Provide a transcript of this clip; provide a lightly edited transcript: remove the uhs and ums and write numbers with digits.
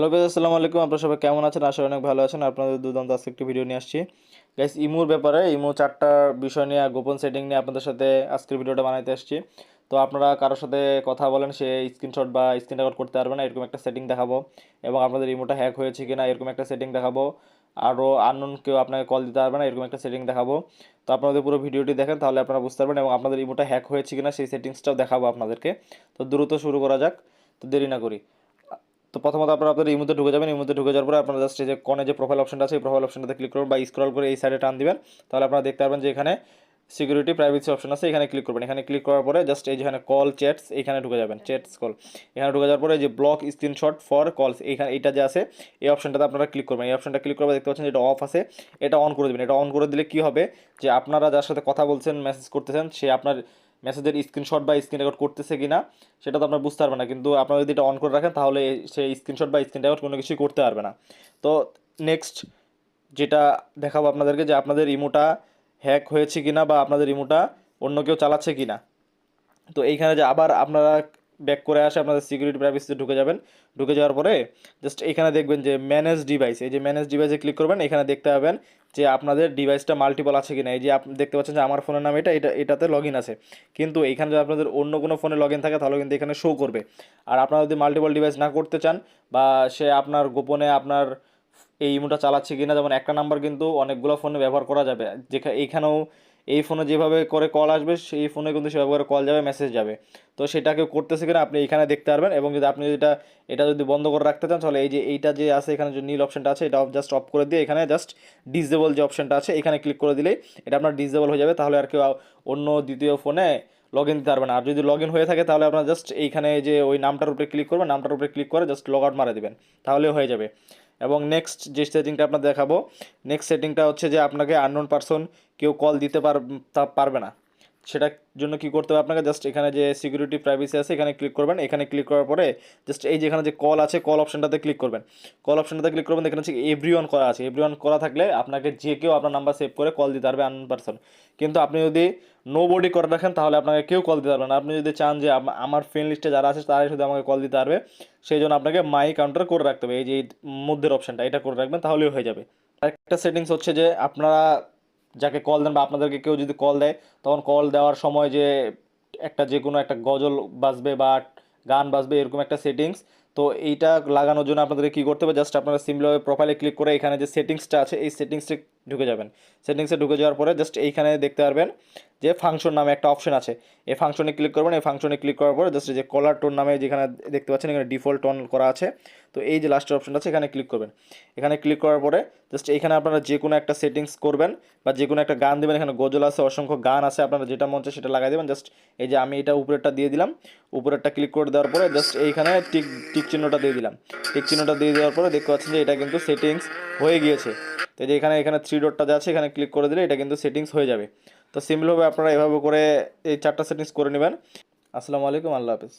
Hello guys, আসসালামু আলাইকুম। আপনারা সবাই কেমন আছেন? আশা করি অনেক ভালো আছেন। আপনাদের দুর্দান্ত আজকে একটি ভিডিও নিয়ে আসছি গাইস, ইমুর ব্যাপারে। ইমু 4টা বিষয় নিয়ে গোপন সেটিং নিয়ে আপনাদের সাথে আজকের ভিডিওটা বানাইতে আসছি। তো আপনারা কারোর সাথে কথা বলেন, সে স্ক্রিনশট বা স্ক্রিন রেকর্ড করতে পারবে না, এরকম একটা সেটিং দেখাবো। এবং আপনাদের ইমোটা হ্যাক হয়েছে কিনা এরকম একটা সেটিং দেখাবো। আরও আননোন কেউ আপনাকে কল দিতে পারবে না, এরকম একটা সেটিং দেখাবো। তো আপনাদের পুরো ভিডিওটি দেখেন, তাহলে আপনারা বুঝতে পারবেন। এবং আপনাদের ইমোটা হ্যাক হয়েছে কিনা সেই সেটিংসটাও দেখাবো আপনাদেরকে। তো দ্রুত শুরু করা যাক, তো দেরি না করি। তো প্রথমত আপনারা আপনাদের ইমোতে ঢুকে যাবেন। ইমোতে ঢুকে যাওয়ার পরে আপনারা জাস্ট এই যে কোণে যে প্রোফাইল অপশনটা আছে, এই প্রোফাইল অপশনটাতে ক্লিক করবেন বা স্ক্রল করে এই সাইডে টান দিবেন। তাহলে আপনারা দেখতে পারবেন যে এখানে সিকিউরিটি প্রাইভেসি অপশন আছে, এখানে ক্লিক করবেন। এখানে ক্লিক করার পরে জাস্ট এই যেখানে কল চ্যাটস, এখানে ঢুকে যাবেন। চ্যাটস কল এখানে ঢুকে যাওয়ার পরে যে ব্লক স্ক্রিনশট ফর কলস, এখানে এটা যে আছে এই অপশনটাতে আপনারা ক্লিক করবেন। এই অপশনটা ক্লিক করবে দেখতে পাচ্ছেন যে এটা অফ আছে, এটা অন করে দেবেন। এটা অন করে দিলে কি হবে, যে আপনারা যার সাথে কথা বলছেন, মেসেজ করতেছেন, সে আপনার মেসেজের স্ক্রিনশট বা স্ক্রিন রেকর্ড করতেছে কিনা সেটা তো আপনার বুঝতে পারবেন না। কিন্তু আপনারা যদি এটা অন করে রাখেন তাহলে সেই স্ক্রিনশট বা স্ক্রিন রেকর্ড কোনো কিছুই করতে পারবে না। তো নেক্সট যেটা দেখাবো আপনাদেরকে, যে আপনাদের ইমোটা হ্যাক হয়েছে কিনা বা আপনাদের ইমোটা অন্য কেউ চালাচ্ছে কিনা। তো এইখানে যে আবার আপনারা ব্যাক করে আসে আপনাদের সিকিউরিটি প্রাইভেসিতে ঢুকে যাবেন। ঢুকে যাওয়ার পরে জাস্ট এখানে দেখবেন যে ম্যানেজ ডিভাইস, এই যে ম্যানেজ ডিভাইসে ক্লিক করবেন। এখানে দেখতে পাবেন যে আপনাদের ডিভাইসটা মাল্টিপল আছে কিনা। এই যে আপনি দেখতে পাচ্ছেন যে আমার ফোনের নাম এটাতে লগ ইন আছে, কিন্তু এখানে যদি আপনাদের অন্য কোনো ফোনে লগ ইন থাকে তাহলে কিন্তু এখানে শো করবে। আর আপনারা যদি মাল্টিপল ডিভাইস না করতে চান, বা সে আপনার গোপনে আপনার এই ইমোটা চালাচ্ছে কিনা, যেমন একটা নাম্বার কিন্তু অনেকগুলো ফোনে ব্যবহার করা যাবে। যেখানে এইখানেও এই ফোনে যেভাবে করে কল আসবে, সেই ফোনে কিন্তু সেভাবে করে কল যাবে, মেসেজ যাবে। তো সেটা কেউ করতেছে কিনা আপনি এখানে দেখতে পারবেন। এবং যদি আপনি এটা এটা যদি বন্ধ করে রাখতে চান, তাহলে এই যে এইটা যে আছে এখানে যে নীল অপশনটা আছে, এটা জাস্ট অফ করে দিয়ে এখানে জাস্ট ডিসেবল যে অপশনটা আছে এখানে ক্লিক করে দিলেই এটা আপনার ডিসেবল হয়ে যাবে। তাহলে আর কেউ অন্য দ্বিতীয় ফোনে লগ ইন দিতে পারবে না। আর যদি লগ ইন হয়ে থাকে তাহলে আপনার জাস্ট এইখানে যে ওই নামটার উপরে ক্লিক করবেন, নামটার উপরে ক্লিক করে জাস্ট লগ আউট মারা দেবেন, তাহলে হয়ে যাবে। এবং নেক্সট যে সেটিংটা আপনার দেখাবো, নেক্সট সেটিংটা হচ্ছে যে আপনাকে আননোন পারসন কেউ কল দিতে পারবে না। সেটার জন্য কি করতে হবে আপনাকে, জাস্ট এখানে যে সিকিউরিটি প্রাইভেসি আছে এখানে ক্লিক করবেন। এখানে ক্লিক করার পরে জাস্ট এই যেখানে যে কল আছে, কল অপশনটাতে ক্লিক করবেন। কল অপশনটাতে ক্লিক করবেন, এখানে হচ্ছে এভরিওয়ান করা আছে। এভরিওয়ান করা থাকলে আপনাকে যে কেউ আপনার নাম্বার সেভ করে কল দিতে পারবে, আননোন পারসন। কিন্তু আপনি যদি নো বডি করে রাখেন তাহলে আপনাকে কেউ কল দিতে পারবে না। আপনি যদি চান যে আমার ফ্রেন্ড লিস্টে যারা আছে তারাই শুধু আমাকে কল দিতে পারবে, সেই জন্য আপনাকে মাই কাউন্টার করে রাখতে হবে। এই যে এই মধ্যের অপশনটা এটা করে রাখবেন, তাহলেই হয়ে যাবে। আরেকটা সেটিংস হচ্ছে যে আপনারা যাকে কল দেন বা আপনাদেরকে কেউ যদি কল দেয়, তখন কল দেওয়ার সময় যে একটা যে কোনো একটা গজল বাজবে বা গান বাজবে, এরকম একটা সেটিংস। তো এইটা লাগানোর জন্য আপনাদেরকে কী করতে হবে, জাস্ট আপনারা সিম্পলভাবে প্রোফাইলে ক্লিক করে এখানে যে সেটিংসটা আছে এই সেটিংসে ঢুকে যাবেন। সেটিংসে ঢুকে যাওয়ার পরে জাস্ট এইখানে দেখতে পারবেন যে ফাংশন নামে একটা অপশন আছে, এই ফাংশনে ক্লিক করবেন। এই ফাংশনে ক্লিক করার পরে জাস্ট যে কলার টোন নামে যেখানে দেখতে পাচ্ছেন এখানে ডিফল্ট টোন করা আছে, তো এই যে লাস্টের অপশনটা আছে এখানে ক্লিক করবেন। এখানে ক্লিক করার পরে জাস্ট এখানে আপনারা যে কোনো একটা সেটিংস করবেন বা যে কোনো একটা গান দেবেন। এখানে গজল আছে, অসংখ্য গান আছে, আপনারা যেটা মন চায় সেটা লাগাই দেবেন। জাস্ট এই যে আমি এটা উপরেরটা দিয়ে দিলাম। উপরেরটা ক্লিক করে দেওয়ার পরে জাস্ট এইখানে টিক টিক চিহ্নটা দিয়ে দিলাম। টিক চিহ্নটা দিয়ে দেওয়ার পরে দেখতে পাচ্ছেন যে এটা কিন্তু সেটিংস হয়ে গিয়েছে। তো এই যে এখানে এখানে থ্রি ডটটা যে আছে এখানে ক্লিক করে দিলে এটা কিন্তু সেটিংস হয়ে যাবে। তো সিম্পলভাবে আপনারা এভাবে করে এই 4টা সেটিংস করে নেবেন। আসসালামু আলাইকুম, আল্লাহ হাফেজ।